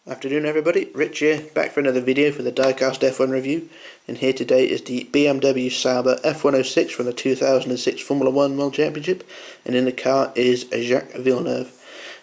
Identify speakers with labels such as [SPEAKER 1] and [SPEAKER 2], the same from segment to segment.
[SPEAKER 1] Afternoon everybody, Rich here, back for another video for the Diecast F1 review, and here today is the BMW Sauber F106 from the 2006 Formula 1 World Championship, and in the car is Jacques Villeneuve.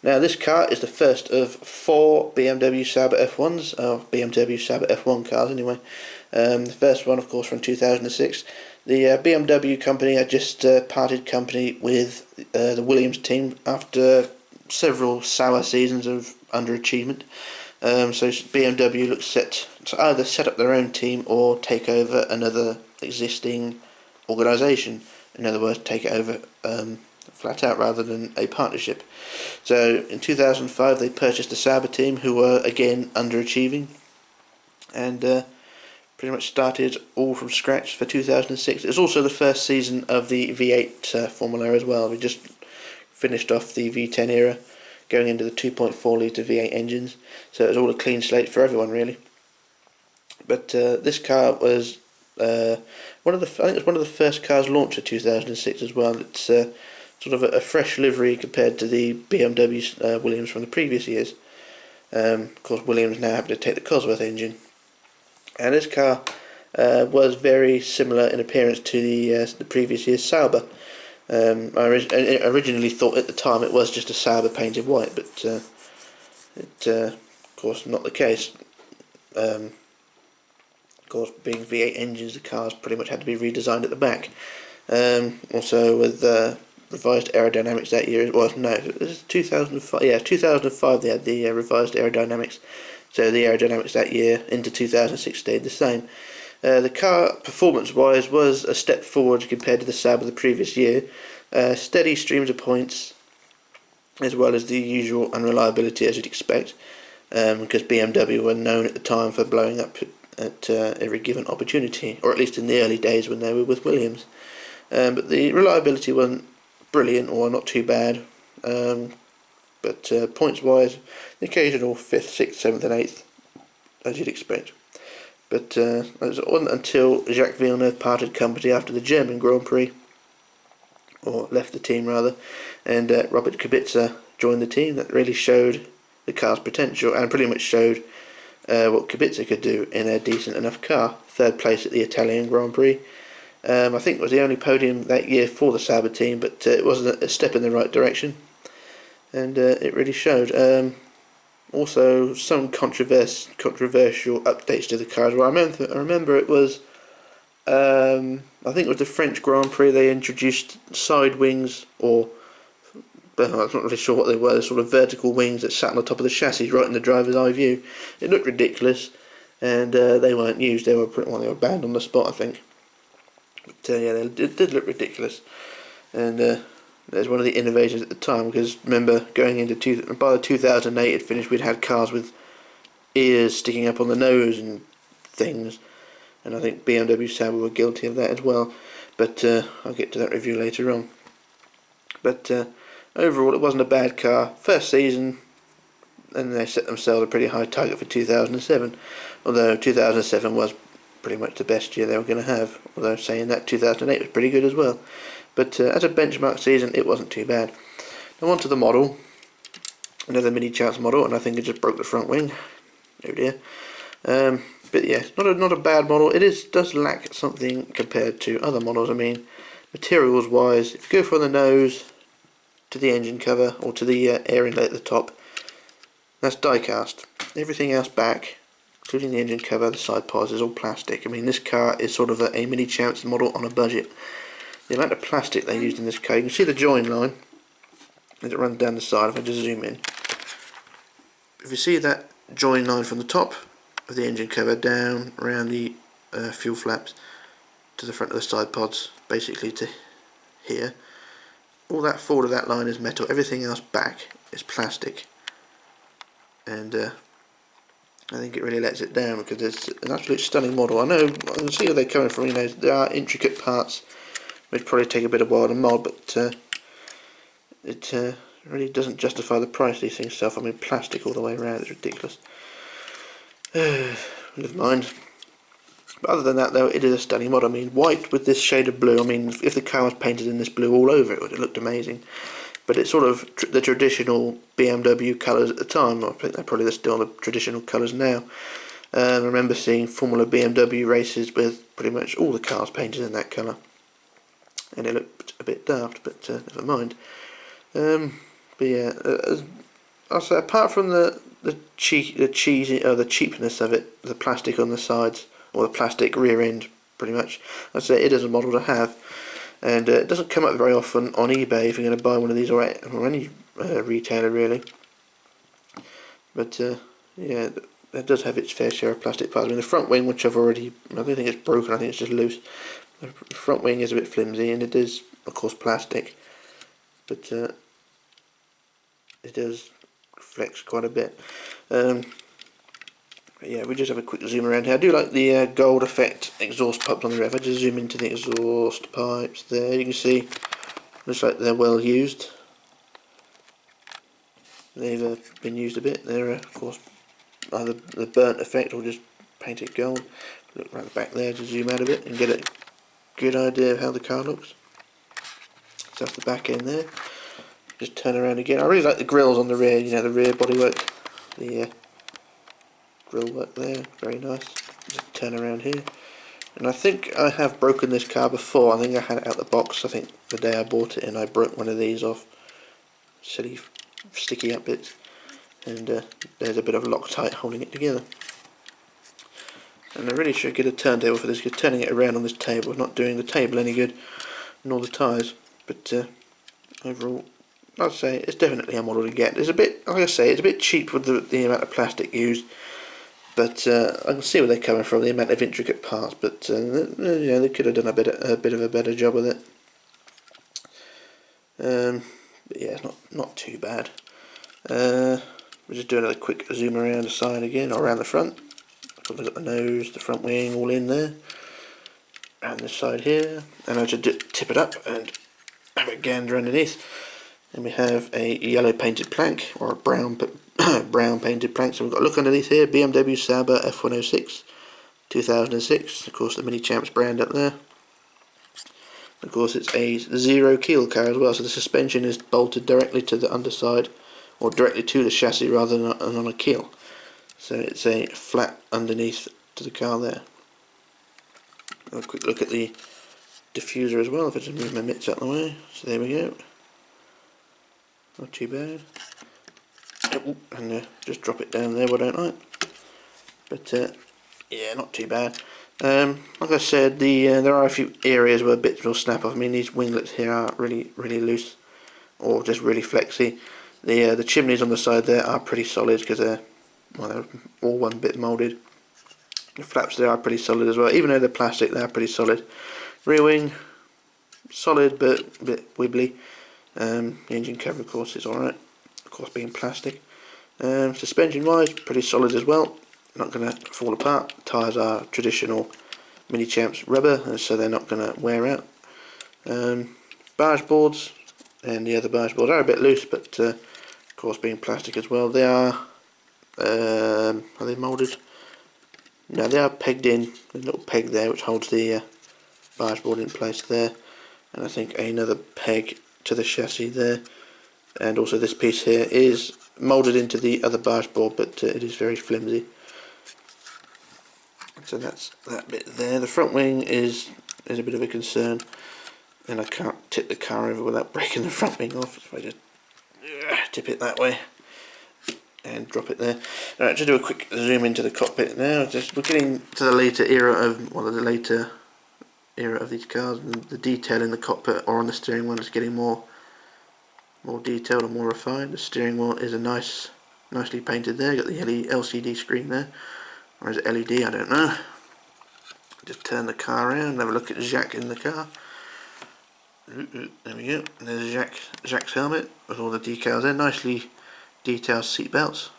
[SPEAKER 1] Now this car is the first of 4 BMW Sauber F1s, or BMW Sauber F1 cars anyway. The first one of course from 2006. The BMW company had just parted company with the Williams team after several sour seasons of underachievement. So BMW looks set to either set up their own team or take over another existing organisation. In other words, take it over flat out rather than a partnership. So in 2005 they purchased the Sauber team, who were again underachieving, and pretty much started all from scratch for 2006. It was also the first season of the V8 formula as well. We just finished off the V10 era, going into the 2.4 litre V8 engines, so it was all a clean slate for everyone really. But this car was I think it was one of the first cars launched in 2006 as well. It's sort of a fresh livery compared to the BMW Williams from the previous years. Of course, Williams now having to take the Cosworth engine, and this car was very similar in appearance to the previous year's Sauber. I originally thought at the time it was just a Sauber painted white, but of course not the case. Of course, being V8 engines, the cars pretty much had to be redesigned at the back. Also with revised aerodynamics that year. Well, no, it was 2005. Yeah, 2005 they had the revised aerodynamics. So the aerodynamics that year into 2006 stayed the same. The car, performance-wise, was a step forward compared to the Sauber the previous year. Steady streams of points, as well as the usual unreliability as you'd expect, because BMW were known at the time for blowing up at every given opportunity, or at least in the early days when they were with Williams. But the reliability wasn't brilliant, or not too bad. But points-wise, the occasional 5th, 6th, 7th and 8th, as you'd expect. But it wasn't until Jacques Villeneuve parted company after the German Grand Prix, or left the team rather, and Robert Kubica joined the team, that really showed the car's potential, and pretty much showed what Kubica could do in a decent enough car. 3rd place at the Italian Grand Prix. I think it was the only podium that year for the Sauber team, but it was a step in the right direction, and it really showed. Also, some controversial updates to the car as well. I remember it was, I think it was the French Grand Prix, they introduced side wings, or I'm not really sure what they were, sort of vertical wings that sat on the top of the chassis right in the driver's eye view. It looked ridiculous, and they weren't used. They were banned on the spot, I think. But yeah, it did look ridiculous, and that was one of the innovations at the time, because remember, going into by the 2008 it finished, we'd had cars with ears sticking up on the nose and things, and I think BMW Sauber were guilty of that as well, but I'll get to that review later on. But overall it wasn't a bad car. First season, and they set themselves a pretty high target for 2007, although 2007 was pretty much the best year they were going to have, although saying that 2008 was pretty good as well. But as a benchmark season, it wasn't too bad. Now on to the model. Another Minichamps model, and I think it just broke the front wing. Oh dear. But yeah, not a bad model. It does lack something compared to other models. I mean, materials-wise, if you go from the nose to the engine cover, or to the air inlet at the top, that's die-cast. Everything else back, including the engine cover, the side pods, is all plastic. I mean, this car is sort of a Minichamps model on a budget. The amount of plastic they used in this car, you can see the join line as it runs down the side. If I just zoom in, if you see that join line from the top of the engine cover down around the fuel flaps to the front of the side pods, basically to here, all that forward of that line is metal, everything else back is plastic, and I think it really lets it down, because it's an absolute stunning model. I can see where they're coming from. You know, there are intricate parts which probably take a bit of while to mould, but it really doesn't justify the price these things sell for. I mean, plastic all the way around, it's ridiculous. Never mind. But other than that though, it is a stunning model. I mean, white with this shade of blue, I mean, if the car was painted in this blue all over it would have looked amazing. but it's sort of the traditional BMW colours at the time. I think they're probably still the traditional colours now. I remember seeing Formula BMW races with pretty much all the cars painted in that colour, and it looked a bit daft, but never mind. But yeah, I'll say apart from the cheapness of it, the plastic on the sides or the plastic rear end, pretty much, I'd say it is a model to have, and it doesn't come up very often on eBay if you're going to buy one of these, or any retailer really. But yeah, it does have its fair share of plastic parts. I mean, the front wing, which I don't think it's broken, I think it's just loose. The front wing is a bit flimsy, and it is, of course, plastic, but it does flex quite a bit. Yeah, we just have a quick zoom around here. I do like the gold effect exhaust pipes on the rev. I just zoom into the exhaust pipes there. You can see, looks like they're well used. They've been used a bit. They're of course either the burnt effect or just painted gold. Look right at the back there to zoom out a bit and get a good idea of how the car looks. So that's the back end there. Just turn around again. I really like the grills on the rear, you know, the rear bodywork, the grill work there, very nice. Just turn around here. And I think I have broken this car before. I think I had it out the box, I think the day I bought it, and I broke one of these off. Silly sticky up bits. And there's a bit of Loctite holding it together. And I really should get a turntable for this, because turning it around on this table is not doing the table any good, nor the tyres. But overall, I'd say it's definitely a model to get. It's a bit, like I say, it's a bit cheap with the amount of plastic used, but I can see where they're coming from, the amount of intricate parts. But you know, they could have done a bit of a better job with it. But yeah, it's not too bad. We're just doing a quick zoom around the side again, or around the front. Look at the nose, the front wing, all in there, and this side here. And I just tip it up and have a gander underneath. And we have a yellow painted plank, or a brown brown painted plank. So we've got a look underneath here, BMW Sauber F106 2006, of course the Minichamps brand up there. Of course it's a zero keel car as well, so the suspension is bolted directly to the underside, or directly to the chassis rather than on a keel. So it's a flat underneath to the car there. A quick look at the diffuser as well, if I just move my mitts out of the way. So there we go. Not too bad. And just drop it down there, why don't I? But yeah, not too bad. Like I said, there are a few areas where bits will snap off. I mean, these winglets here are really loose, or just really flexy. The chimneys on the side there are pretty solid, because they're all one bit moulded. The flaps there are pretty solid as well, even though they're plastic, they are pretty solid. Rear wing, solid but a bit wibbly. The engine cover, of course, is alright, of course being plastic. Suspension wise, pretty solid as well, not going to fall apart. Tyres are traditional Minichamps rubber, and so they're not going to wear out. Barge boards, and the other barge boards are a bit loose, but of course being plastic as well. They are they moulded? No, they are pegged in. There's a little peg there which holds the barge board in place there, and I think another peg to the chassis there, and also this piece here is moulded into the other barge board, but it is very flimsy. So that's that bit there. The front wing is a bit of a concern, and I can't tip the car over without breaking the front wing off. So I just tip it that way and drop it there. Alright, just do a quick zoom into the cockpit now. We're getting to the later era of these cars, and the detail in the cockpit or on the steering wheel is getting more detailed and more refined. The steering wheel is nicely painted there. Got the LCD screen there, or is it LED? I don't know. Just turn the car around and have a look at Jacques in the car. There we go. And there's Jacques' helmet with all the decals there. Nicely detailed seat belts.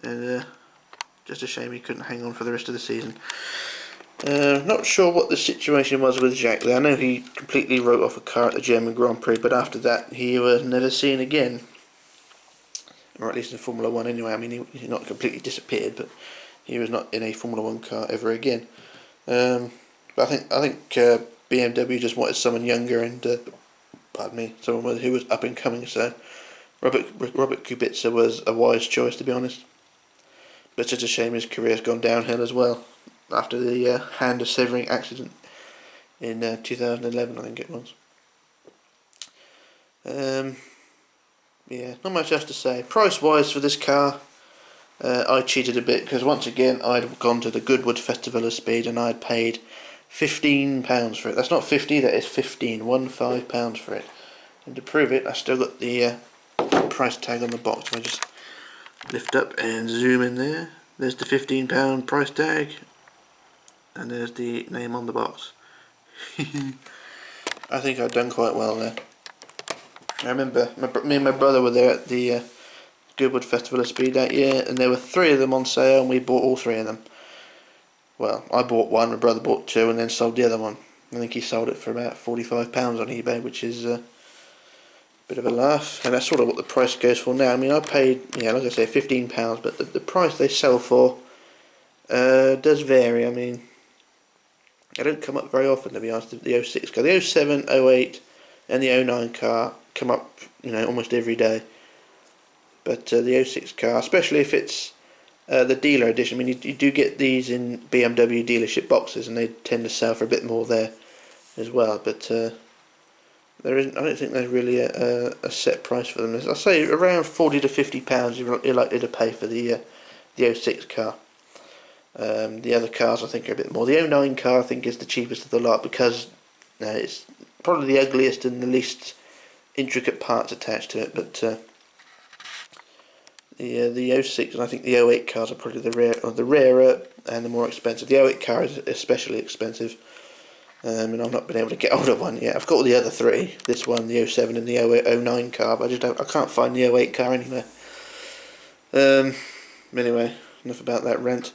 [SPEAKER 1] And just a shame he couldn't hang on for the rest of the season. Not sure what the situation was with Jacques there. I know he completely wrote off a car at the German Grand Prix, but after that he was never seen again. Or at least in Formula 1 anyway. I mean, he not completely disappeared, but he was not in a Formula 1 car ever again. But I think BMW just wanted someone younger and pardon me, someone who was up and coming. So Robert Kubica was a wise choice, to be honest. But it's such a shame his career's gone downhill as well after the hand severing accident in 2011, I think it was. Yeah, not much else to say. Price wise for this car, I cheated a bit because once again I'd gone to the Goodwood Festival of Speed and I'd paid £15 for it. That's not 50, that is 15, £15 for it. And to prove it, I still got the price tag on the box. I just lift up and zoom in there. There's the £15 price tag, and there's the name on the box. I think I've done quite well there. I remember me and my brother were there at the Goodwood Festival of Speed that year, and there were 3 of them on sale, and we bought all 3 of them. Well, I bought one, my brother bought 2, and then sold the other one. I think he sold it for about £45 on eBay, which is a bit of a laugh. And that's sort of what the price goes for now. I mean, I paid, yeah, like I say, £15, but the price they sell for does vary. I mean, they don't come up very often, to be honest. The 06 car, the 07, 08, and the 09 car come up, you know, almost every day. But the 06 car, especially if it's the dealer edition, I mean, you do get these in BMW dealership boxes, and they tend to sell for a bit more there as well. But there isn't. I don't think there's really a set price for them. I say around £40 to £50 you're likely to pay for the 06 car. The other cars I think are a bit more. The 09 car I think is the cheapest of the lot because it's probably the ugliest and the least intricate parts attached to it. But the 06 and I think the 08 cars are probably the rarer and the more expensive. The 08 car is especially expensive, and I've not been able to get hold of one yet. I've got all the other 3, this one, the 07 and the 09 car, but I can't find the 08 car anywhere. Anyway, enough about that rant.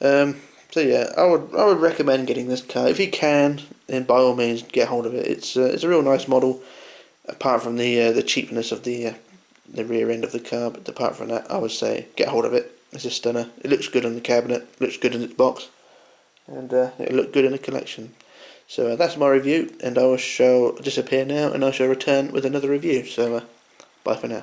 [SPEAKER 1] So yeah, I would recommend getting this car if you can. Then by all means get hold of it. It's a real nice model. Apart from the cheapness of the rear end of the car, but apart from that, I would say get hold of it. It's a stunner. It looks good on the cabinet, looks good in its box, and it'll look good in the collection. So that's my review, and I shall disappear now, and I shall return with another review. So bye for now.